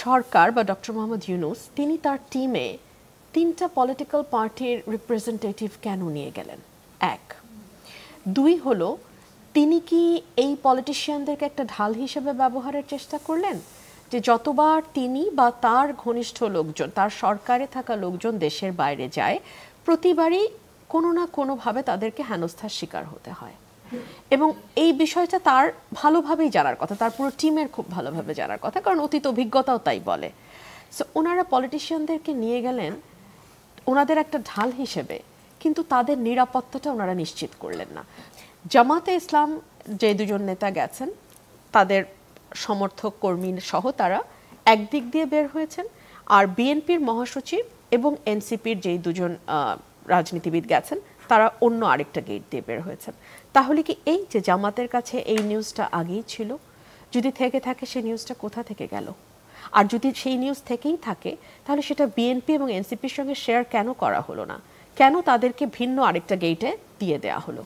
সরকার বা ডক্টর মোহাম্মদ ইউনূস তিনি তার টিমে 3টা পলিটিক্যাল পার্টির রিপ্রেজেন্টেটিভ কেন নিয়ে গেলেন? 1, 2 হলো তিনি কি এই পলিটিশিয়ানদেরকে একটা ঢাল হিসেবে ব্যবহারের চেষ্টা করলেন, যে যতবার তিনি বা তার ঘনিষ্ঠ লোকজন, তার সরকারে থাকা লোকজন দেশের বাইরে যায়, প্রতিবারই কোনো না কোনোভাবে তাদেরকে হেনস্থার শিকার হতে হয়, এবং এই বিষয়টা তার ভালোভাবেই জানার কথা, তার পুরো টিমের খুব ভালোভাবে জানার কথা, কারণ অতীত অভিজ্ঞতাও তাই বলে। সো ওনারা পলিটিশিয়ানদেরকে নিয়ে গেলেন ওনাদের একটা ঢাল হিসেবে, কিন্তু তাদের নিরাপত্তাটা ওনারা নিশ্চিত করলেন না। জামাতে ইসলাম যে দুজন নেতা গেছেন, তাদের সমর্থক কর্মী সহ তারা একদিক দিয়ে বের হয়েছেন, আর বিএনপির মহাসচিব এবং এনসিপির যেই দুজন রাজনীতিবিদ গেছেন তারা অন্য আরেকটা গেট দিয়ে বের হয়েছেন। তাহলে কি এই যে জামাতের কাছে এই নিউজটা আগেই ছিল? যদি থেকে থাকে সেই নিউজটা কোথা থেকে গেল? আর যদি সেই নিউজ থেকেই থাকে তাহলে সেটা বিএনপি এবং এনসিপির সঙ্গে শেয়ার কেন করা হলো না? কেন তাদেরকে ভিন্ন আরেকটা গেটে দিয়ে দেওয়া হলো?